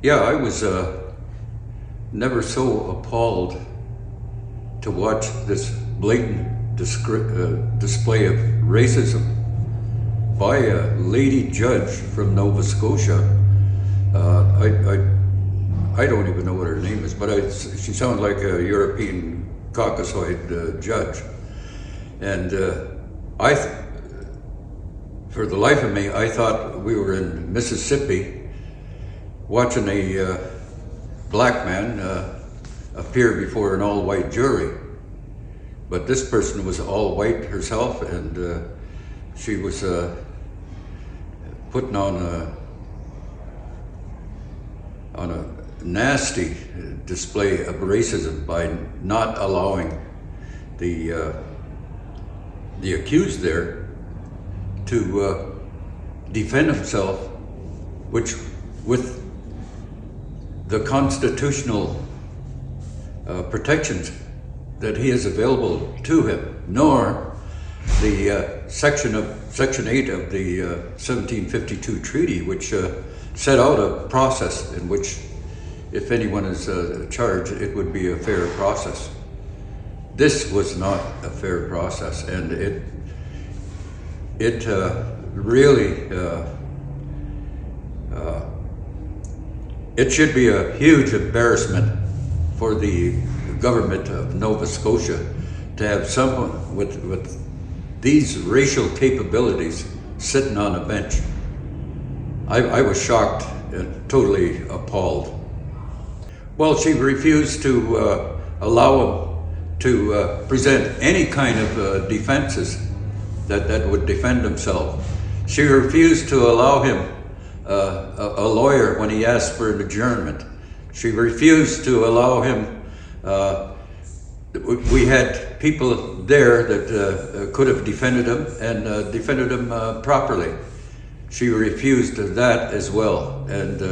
Yeah, I was never so appalled to watch this blatant display of racism by a lady judge from Nova Scotia. I don't even know what her name is, but she sounded like a European Caucasoid judge. And for the life of me, I thought we were in Mississippi watching a black man appear before an all-white jury. But this person was all-white herself, and she was putting on a nasty display of racism by not allowing the accused there to defend himself, which with the constitutional protections that he has available to him, nor the Section 8 of the 1752 treaty, which set out a process in which, if anyone is charged, it would be a fair process. This was not a fair process, and it really it should be a huge embarrassment for the government of Nova Scotia to have someone with these racial capabilities sitting on a bench. I was shocked and totally appalled. Well, she refused to allow him to present any kind of defenses that would defend himself. She refused to allow him a lawyer when he asked for an adjournment. She refused to allow him, we had people there that could have defended him and defended him properly. She refused that as well. And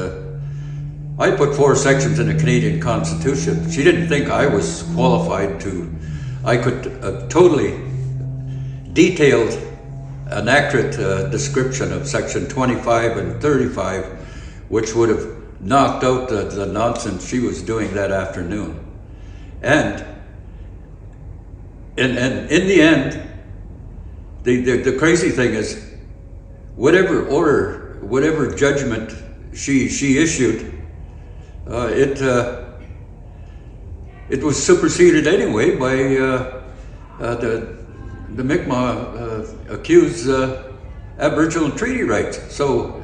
I put 4 sections in the Canadian Constitution. She didn't think I was qualified to. I could totally detailed an accurate description of Section 25 and 35, which would have knocked out the nonsense she was doing that afternoon. And in the end, the crazy thing is, whatever order, whatever judgment she issued, it was superseded anyway by the Mi'kmaq accused Aboriginal treaty rights. So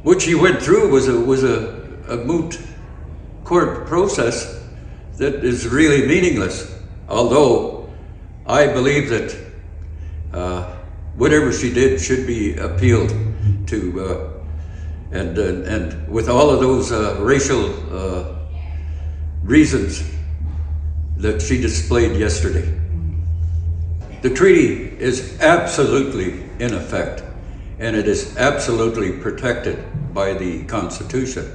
what she went through was a moot court process that is really meaningless. Although I believe that whatever she did should be appealed to, and with all of those racial reasons that she displayed yesterday. The treaty is absolutely in effect, and it is absolutely protected by the Constitution.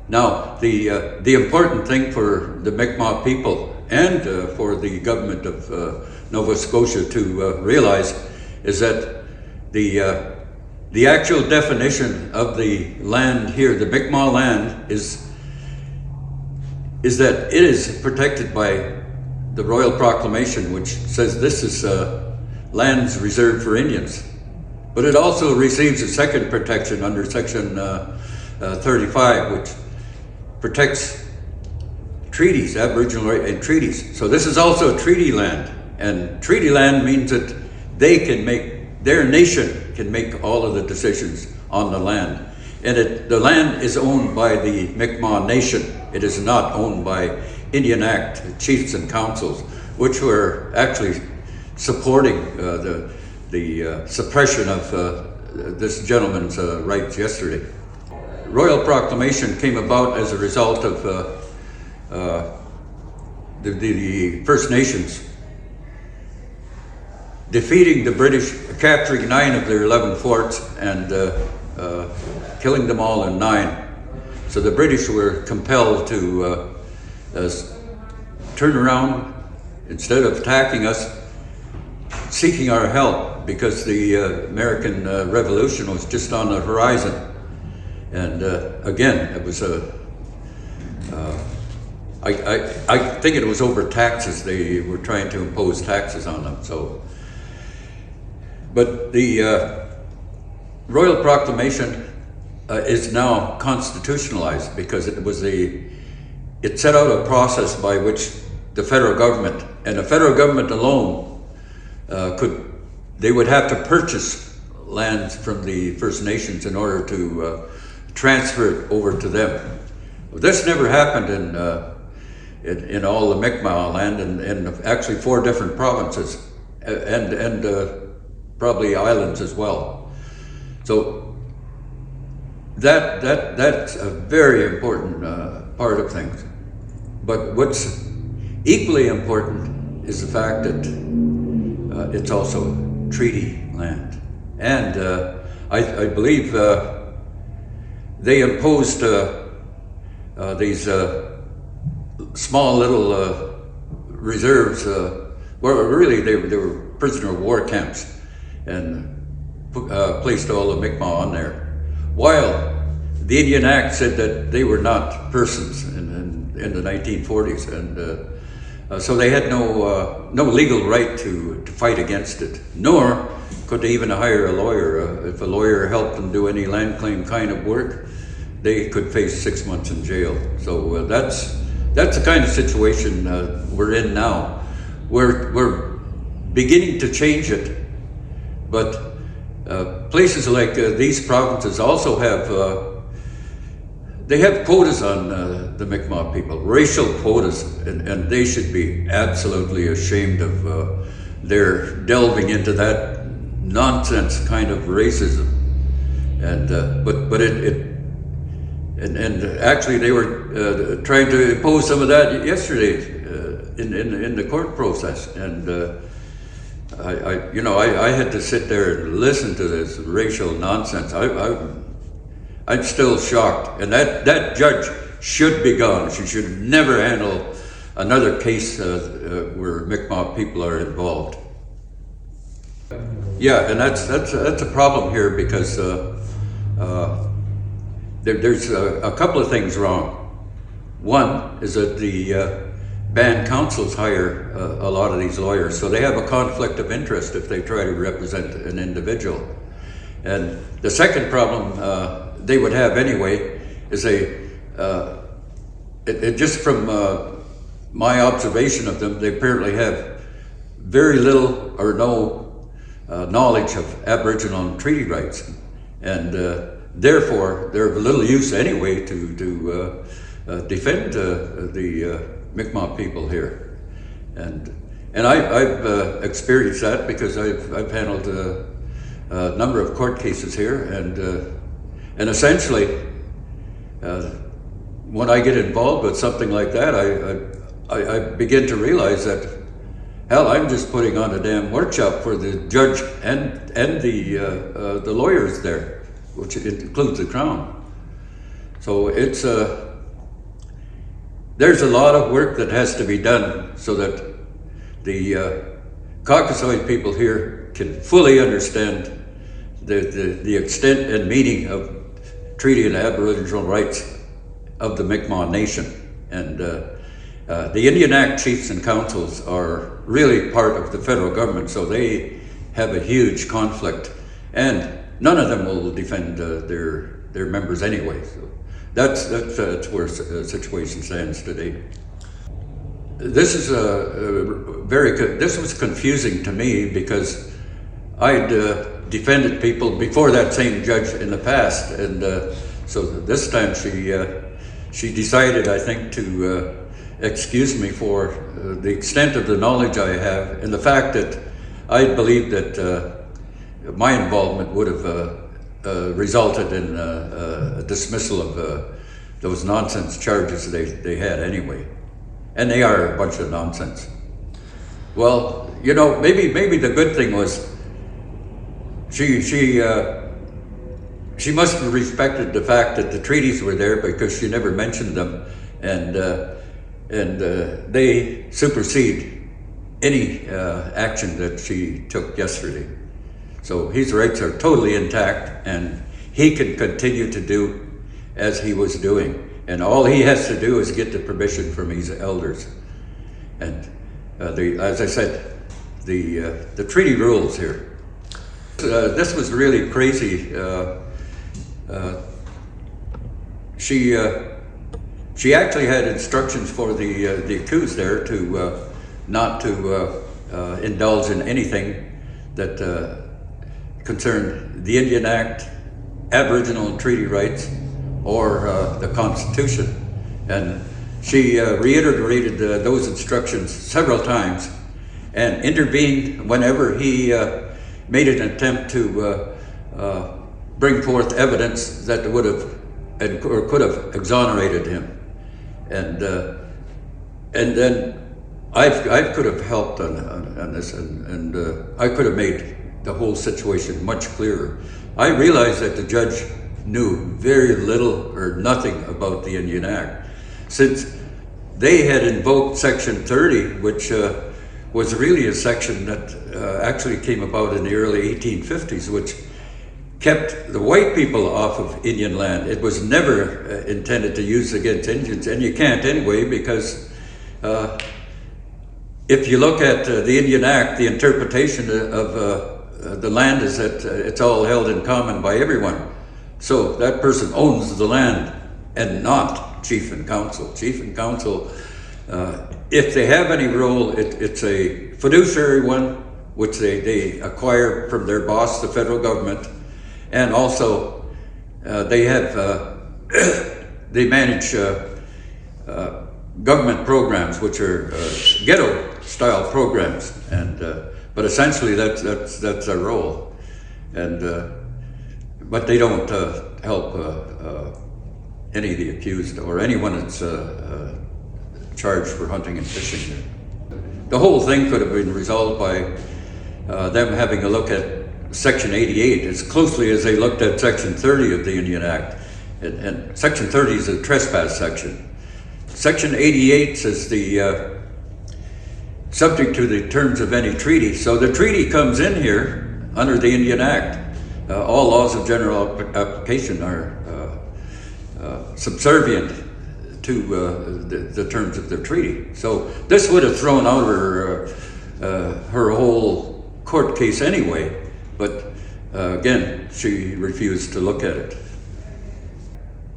Now, the important thing for the Mi'kmaq people and for the government of Nova Scotia to realize is that the actual definition of the land here, the Mi'kmaq land, is that it is protected by the Royal Proclamation, which says this is lands reserved for Indians. But it also receives a second protection under Section 35, which protects treaties, Aboriginal right and treaties. So this is also treaty land, and treaty land means that they can make, their nation can make all of the decisions on the land. And the land is owned by the Mi'kmaq Nation. It is not owned by Indian Act chiefs and councils, which were actually supporting the suppression of this gentleman's rights yesterday. Royal Proclamation came about as a result of the First Nations defeating the British, capturing 9 of their 11 forts and killing them all in 9. So the British were compelled to turn around, instead of attacking us, seeking our help, because the American Revolution was just on the horizon. And again, it was I think it was over taxes. They were trying to impose taxes on them. So, but the Royal Proclamation is now constitutionalized because it set out a process by which the federal government, and the federal government alone, they would have to purchase lands from the First Nations in order to transfer it over to them. This never happened in all the Mi'kmaq land, and actually 4 different provinces, and probably islands as well. So that's a very important part of things. But what's equally important is the fact that it's also treaty land, and I believe they imposed these small little reserves. Well, really, they were prisoner of war camps, and placed all the Mi'kmaq on there. While the Indian Act said that they were not persons in the 1940s, and so they had no legal right to fight against it, nor could they even hire a lawyer. If a lawyer helped them do any land claim kind of work, they could face 6 months in jail. So that's the kind of situation we're in now. We're beginning to change it, but places like these provinces also they have quotas on the Mi'kmaq people, racial quotas, and they should be absolutely ashamed of their delving into that nonsense kind of racism. And but actually they were trying to impose some of that yesterday in the court process, and I had to sit there and listen to this racial nonsense. I'm still shocked, and that judge should be gone. She should never handle another case where Mi'kmaq people are involved. Yeah, and that's a problem here because there's a couple of things wrong. One is that the band councils hire a lot of these lawyers, so they have a conflict of interest if they try to represent an individual. And the second problem they would have anyway is just from my observation of them, they apparently have very little or no knowledge of Aboriginal and treaty rights, and therefore they're of little use anyway to defend the Mi'kmaq people here. And I've experienced that because I've handled a number of court cases here, and essentially when I get involved with something like that, I begin to realize that, hell, I'm just putting on a damn workshop for the judge and the lawyers there, which includes the Crown. So it's there's a lot of work that has to be done so that the Caucasoid people here can fully understand the extent and meaning of treaty and Aboriginal rights of the Mi'kmaq Nation. And the Indian Act chiefs and councils are really part of the federal government, so they have a huge conflict, and none of them will defend their members anyway. So that's where the situation stands today. This is this was confusing to me because I'd defended people before that same judge in the past, and so this time she decided, I think, to excuse me for the extent of the knowledge I have and the fact that I believe that my involvement would have resulted in a dismissal of those nonsense charges they had anyway. And they are a bunch of nonsense. Well, maybe the good thing was she must have respected the fact that the treaties were there because she never mentioned them, and they supersede any action that she took yesterday. So his rights are totally intact, and he can continue to do as he was doing. And all he has to do is get the permission from his elders. And as I said, the treaty rules here. This was really crazy. She actually had instructions for the accused there to not to indulge in anything that concerned the Indian Act, Aboriginal and treaty rights, or the Constitution. And she reiterated those instructions several times and intervened whenever he made an attempt to bring forth evidence that would have or could have exonerated him. And then I could have helped on this, and I could have made the whole situation much clearer. I realized that the judge knew very little or nothing about the Indian Act, since they had invoked Section 30, which was really a section that actually came about in the early 1850s, which kept the white people off of Indian land. It was never intended to use against Indians, and you can't anyway, because if you look at the Indian Act, the interpretation of the land is that it's all held in common by everyone. So that person owns the land and not chief and council. Chief and council, if they have any role, it's a fiduciary one, which they acquire from their boss, the federal government, and also they have they manage government programs, which are ghetto-style programs, and but essentially that's their role, and but they don't help any of the accused or anyone that's charged for hunting and fishing. The whole thing could have been resolved by them having a look at Section 88 as closely as they looked at Section 30 of the Indian Act. And Section 30 is a trespass section. Section 88 says the subject to the terms of any treaty. So the treaty comes in here under the Indian Act. All laws of general application are subservient to the terms of the treaty. So this would have thrown out her whole court case anyway, but again, she refused to look at it.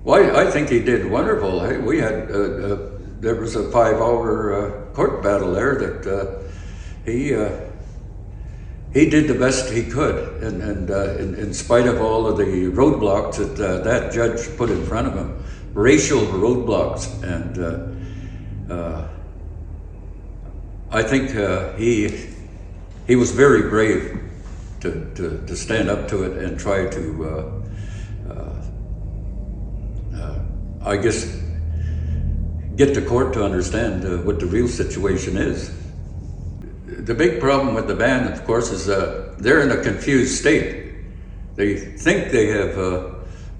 Well, I think he did wonderful. We had, there was a 5-hour court battle there that he did the best he could, and in spite of all of the roadblocks that that judge put in front of him, racial roadblocks, and I think he was very brave to stand up to it and try to, I guess, get the court to understand what the real situation is. The big problem with the band, of course, is they're in a confused state. They think they have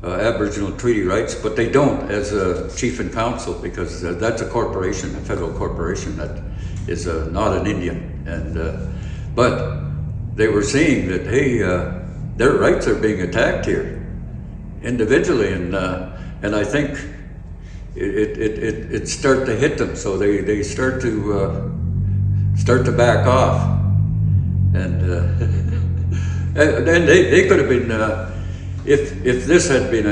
Aboriginal treaty rights, but they don't as a chief and council, because that's a corporation, a federal corporation that is not an Indian. And but they were seeing that, hey, their rights are being attacked here individually, and I think it start to hit them, so they start to back off, and then they could have been, if this had been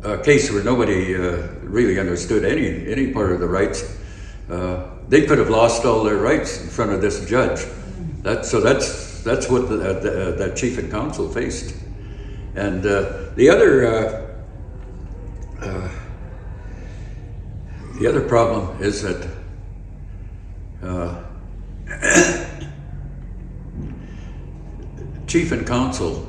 a case where nobody really understood any part of the rights, they could have lost all their rights in front of this judge. That's what that chief and council faced. And the other problem is that chief and council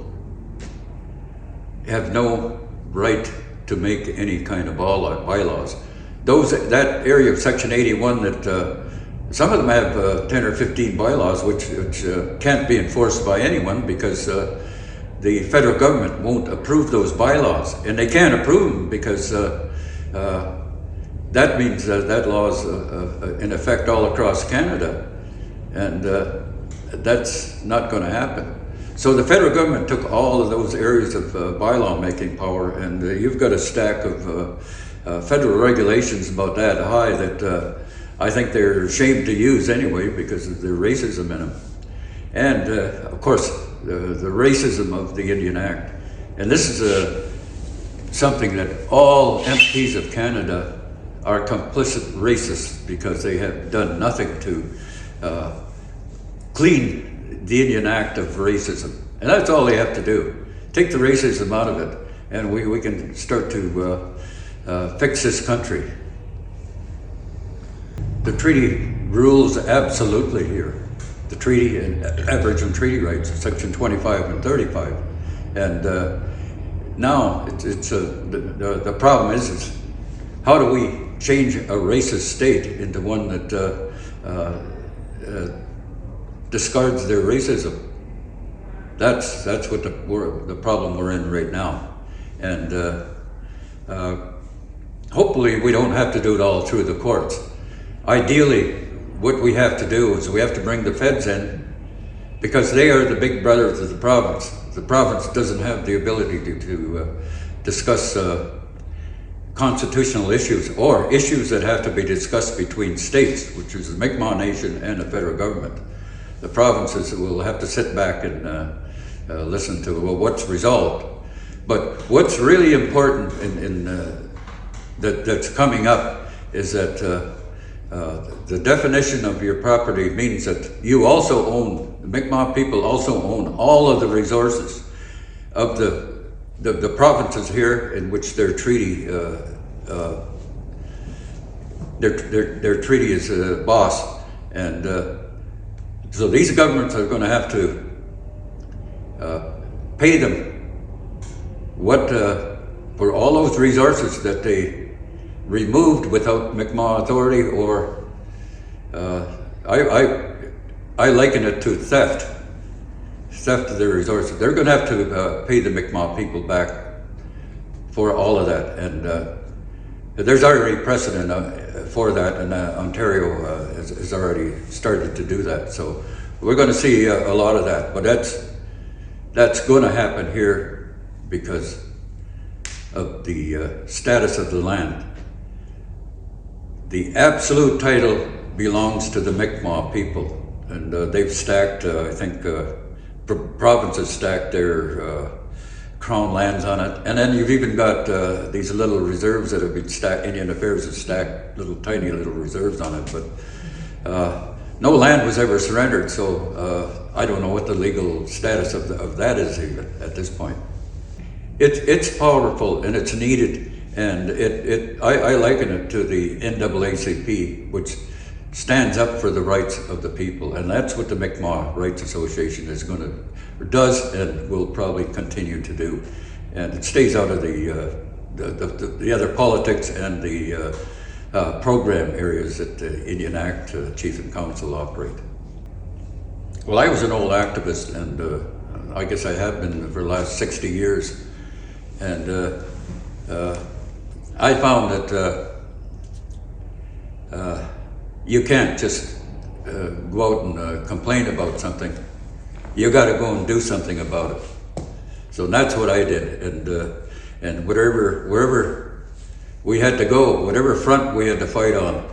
have no right to make any kind of bylaws. That area of Section 81, that some of them have 10 or 15 bylaws which can't be enforced by anyone, because the federal government won't approve those bylaws, and they can't approve them because that means that law is in effect all across Canada, and that's not going to happen. So the federal government took all of those areas of bylaw making power, and you've got a stack of federal regulations about that high that I think they're ashamed to use anyway because of the racism in them. And of course, the racism of the Indian Act. And this is something that all MPs of Canada are complicit racists because they have done nothing to clean the Indian Act of racism. And that's all they have to do. Take the racism out of it, and we can start to fix this country. The treaty rules absolutely here. The treaty and Aboriginal treaty rights, section 25 and 35. And now the problem is how do we change a racist state into one that discards their racism? That's what the problem we're in right now. And hopefully we don't have to do it all through the courts. Ideally, what we have to do is we have to bring the feds in because they are the big brothers of the province. The province doesn't have the ability to discuss constitutional issues or issues that have to be discussed between states, which is the Mi'kmaq Nation and the federal government. The provinces will have to sit back and listen to what's resolved. But what's really important that's coming up is that the definition of your property means that you also own, the Mi'kmaq people also own all of the resources of the provinces here in which their treaty their treaty is boss. And so these governments are going to have to pay them what for all those resources that they removed without Mi'kmaq authority, or I liken it to theft of their resources. They're going to have to pay the Mi'kmaq people back for all of that, and there's already precedent for that, and Ontario has already started to do that. So we're going to see a lot of that, but that's going to happen here because of the status of the land. The absolute title belongs to the Mi'kmaq people, and they've stacked, I think, provinces stacked their crown lands on it. And then you've even got these little reserves that have been stacked. Indian Affairs has stacked tiny little reserves on it, but no land was ever surrendered, so I don't know what the legal status of that is even at this point. It's powerful and it's needed. And I liken it to the NAACP, which stands up for the rights of the people, and that's what the Mi'kmaq Rights Association does and will probably continue to do. And it stays out of the other politics and the program areas that the Indian Act Chief and Council operate. Well, I was an old activist, and I guess I have been for the last 60 years, and I found that you can't just go out and complain about something. You got to go and do something about it. So that's what I did, and wherever we had to go, whatever front we had to fight on,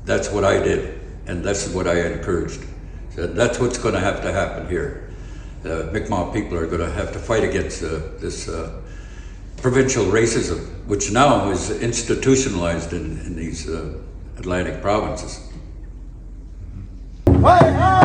that's what I did, and that's what I encouraged. So that's what's going to have to happen here. The Mi'kmaq people are going to have to fight against this provincial racism, which now is institutionalized in these Atlantic provinces. Hey, hey!